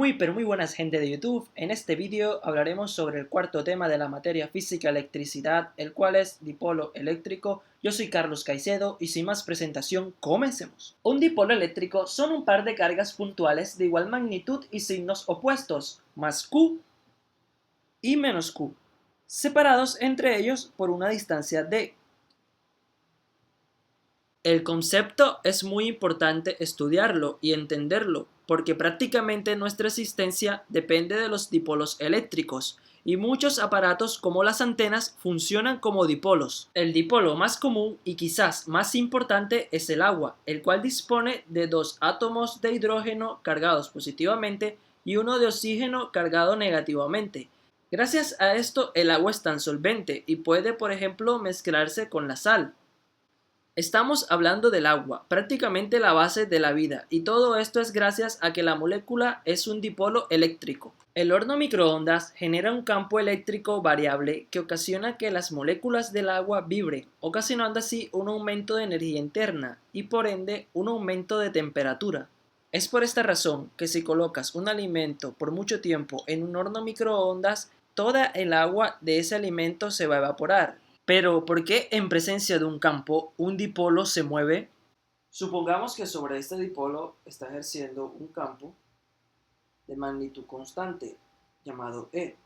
Muy pero muy buenas gente de YouTube. En este vídeo hablaremos sobre el cuarto tema de la materia física electricidad, el cual es dipolo eléctrico. Yo soy Carlos Caicedo y sin más presentación, comencemos. Un dipolo eléctrico son un par de cargas puntuales de igual magnitud y signos opuestos, más Q y menos Q, separados entre ellos por una distancia d. El concepto es muy importante estudiarlo y entenderlo, porque prácticamente nuestra existencia depende de los dipolos eléctricos, y muchos aparatos como las antenas funcionan como dipolos. El dipolo más común y quizás más importante es el agua, el cual dispone de dos átomos de hidrógeno cargados positivamente y uno de oxígeno cargado negativamente. Gracias a esto el agua es tan solvente y puede, por ejemplo, mezclarse con la sal. Estamos hablando del agua, prácticamente la base de la vida, y todo esto es gracias a que la molécula es un dipolo eléctrico. El horno microondas genera un campo eléctrico variable que ocasiona que las moléculas del agua vibren, ocasionando así un aumento de energía interna y por ende un aumento de temperatura. Es por esta razón que si colocas un alimento por mucho tiempo en un horno microondas, toda el agua de ese alimento se va a evaporar. Pero, ¿por qué en presencia de un campo un dipolo se mueve? Supongamos que sobre este dipolo está ejerciendo un campo de magnitud constante, llamado E.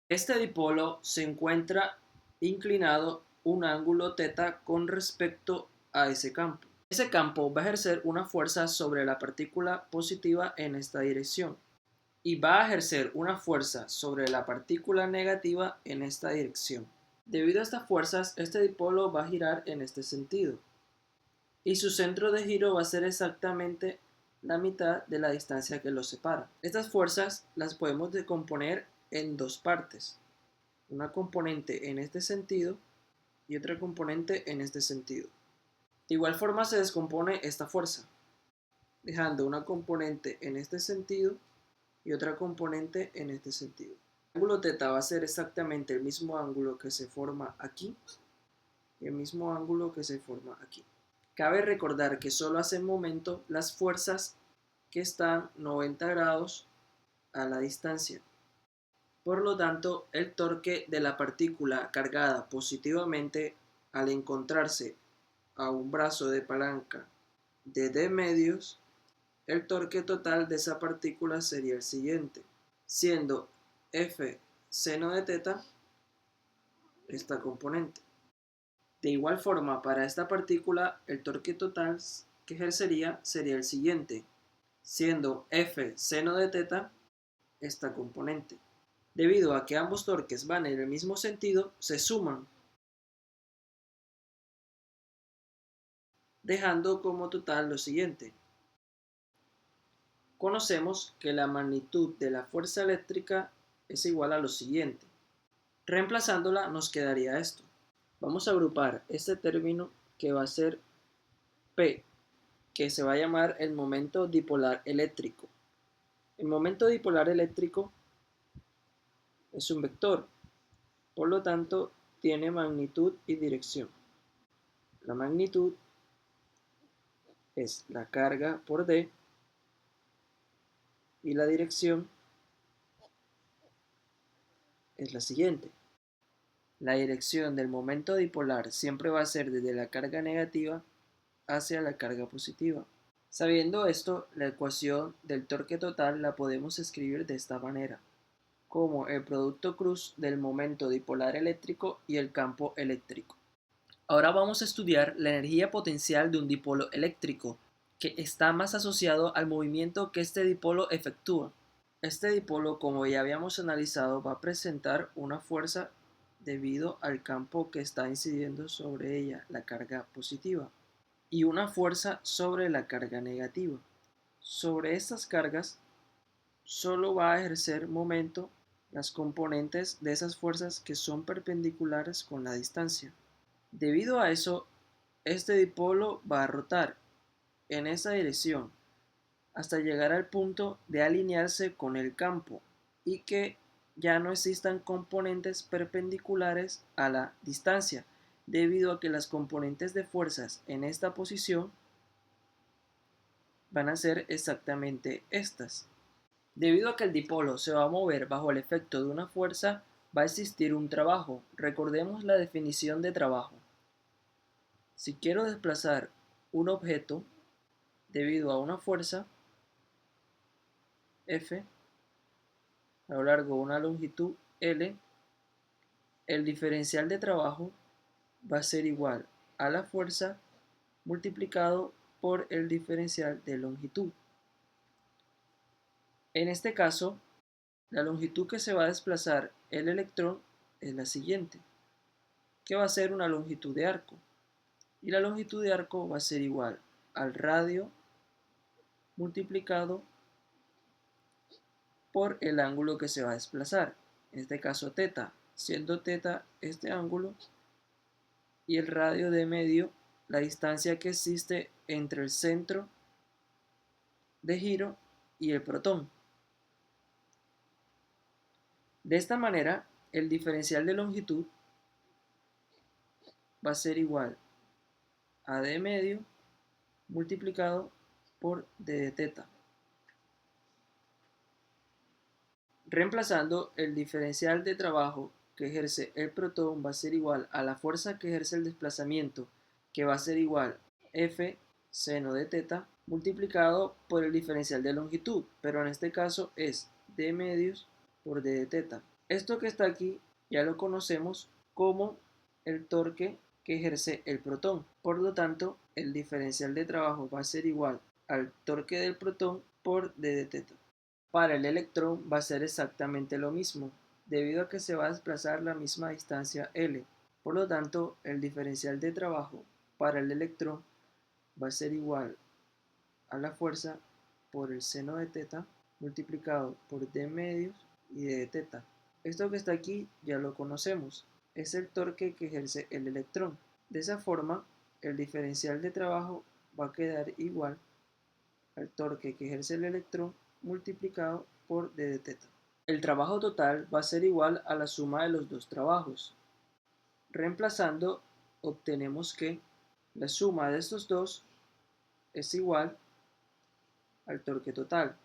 Este dipolo se encuentra inclinado un ángulo θ con respecto a ese campo. Ese campo va a ejercer una fuerza sobre la partícula positiva en esta dirección y va a ejercer una fuerza sobre la partícula negativa en esta dirección. Debido a estas fuerzas, este dipolo va a girar en este sentido y su centro de giro va a ser exactamente la mitad de la distancia que los separa. Estas fuerzas las podemos decomponer en dos partes, una componente en este sentido y otra componente en este sentido. De igual forma se descompone esta fuerza, dejando una componente en este sentido y otra componente en este sentido. El ángulo θ va a ser exactamente el mismo ángulo que se forma aquí y el mismo ángulo que se forma aquí. Cabe recordar que solo hacen momento las fuerzas que están 90 grados a la distancia. Por lo tanto, el torque de la partícula cargada positivamente al encontrarse a un brazo de palanca de d medios, el torque total de esa partícula sería el siguiente, siendo F seno de θ esta componente. De igual forma, para esta partícula, el torque total que ejercería sería el siguiente, siendo F seno de θ esta componente. Debido a que ambos torques van en el mismo sentido, se suman, dejando como total lo siguiente. Conocemos que la magnitud de la fuerza eléctrica es igual a lo siguiente. Reemplazándola nos quedaría esto. Vamos a agrupar este término que va a ser P, que se va a llamar el momento dipolar eléctrico. El momento dipolar eléctrico es un vector, por lo tanto tiene magnitud y dirección. La magnitud es la carga por D y la dirección es la siguiente. La dirección del momento dipolar siempre va a ser desde la carga negativa hacia la carga positiva. Sabiendo esto, la ecuación del torque total la podemos escribir de esta manera, como el producto cruz del momento dipolar eléctrico y el campo eléctrico. Ahora vamos a estudiar la energía potencial de un dipolo eléctrico, que está más asociado al movimiento que este dipolo efectúa. Este dipolo, como ya habíamos analizado, va a presentar una fuerza debido al campo que está incidiendo sobre ella, la carga positiva, y una fuerza sobre la carga negativa. Sobre estas cargas solo va a ejercer momento las componentes de esas fuerzas que son perpendiculares con la distancia. Debido a eso, este dipolo va a rotar en esa dirección hasta llegar al punto de alinearse con el campo y que ya no existan componentes perpendiculares a la distancia, debido a que las componentes de fuerzas en esta posición van a ser exactamente estas. Debido a que el dipolo se va a mover bajo el efecto de una fuerza, va a existir un trabajo. Recordemos la definición de trabajo. Si quiero desplazar un objeto debido a una fuerza F a lo largo de una longitud L, el diferencial de trabajo va a ser igual a la fuerza multiplicado por el diferencial de longitud. En este caso, la longitud que se va a desplazar el electrón es la siguiente, que va a ser una longitud de arco. Y la longitud de arco va a ser igual al radio multiplicado por el ángulo que se va a desplazar, en este caso θ, siendo θ este ángulo y el radio de medio la distancia que existe entre el centro de giro y el protón. De esta manera, el diferencial de longitud va a ser igual a d medio multiplicado por d de θ. Reemplazando, el diferencial de trabajo que ejerce el protón va a ser igual a la fuerza que ejerce el desplazamiento, que va a ser igual F seno de θ multiplicado por el diferencial de longitud, pero en este caso es d medios por d de θ. Esto que está aquí ya lo conocemos como el torque que ejerce el protón. Por lo tanto, el diferencial de trabajo va a ser igual al torque del protón por d de θ. Para el electrón va a ser exactamente lo mismo, debido a que se va a desplazar la misma distancia L. Por lo tanto, el diferencial de trabajo para el electrón va a ser igual a la fuerza por el seno de θ multiplicado por d medios y d de θ. Esto que está aquí ya lo conocemos, es el torque que ejerce el electrón. De esa forma, el diferencial de trabajo va a quedar igual al torque que ejerce el electrón multiplicado por d de θ. El trabajo total va a ser igual a la suma de los dos trabajos. Reemplazando, obtenemos que la suma de estos dos es igual al torque total.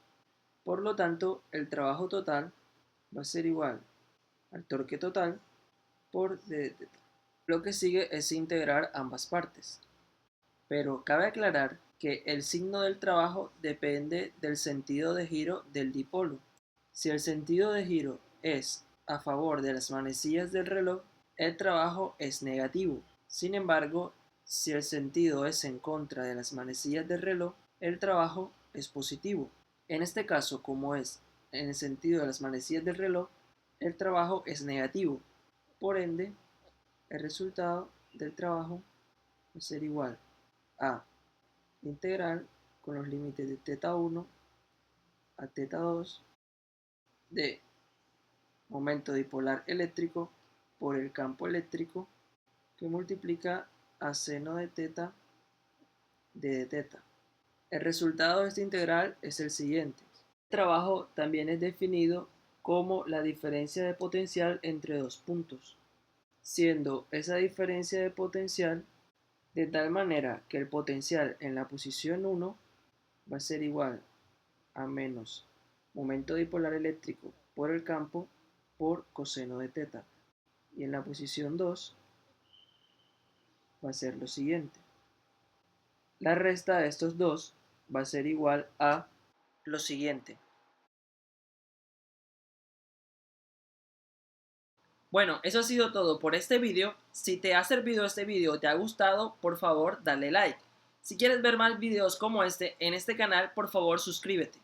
Por lo tanto, el trabajo total va a ser igual al torque total por d de θ. Lo que sigue es integrar ambas partes. Pero cabe aclarar que el signo del trabajo depende del sentido de giro del dipolo. Si el sentido de giro es a favor de las manecillas del reloj, el trabajo es negativo. Sin embargo, si el sentido es en contra de las manecillas del reloj, el trabajo es positivo. En este caso, como es en el sentido de las manecillas del reloj, el trabajo es negativo. Por ende, el resultado del trabajo va a ser igual a integral con los límites de θ1 a θ2 de momento dipolar eléctrico por el campo eléctrico que multiplica a seno de θ de θ. El resultado de esta integral es el siguiente. El trabajo también es definido como la diferencia de potencial entre dos puntos, siendo esa diferencia de potencial de tal manera que el potencial en la posición 1 va a ser igual a menos momento dipolar eléctrico por el campo por coseno de θ. Y en la posición 2 va a ser lo siguiente. La resta de estos dos va a ser igual a lo siguiente. Bueno, eso ha sido todo por este video. Si te ha servido este video o te ha gustado, por favor dale like. Si quieres ver más videos como este en este canal, por favor suscríbete.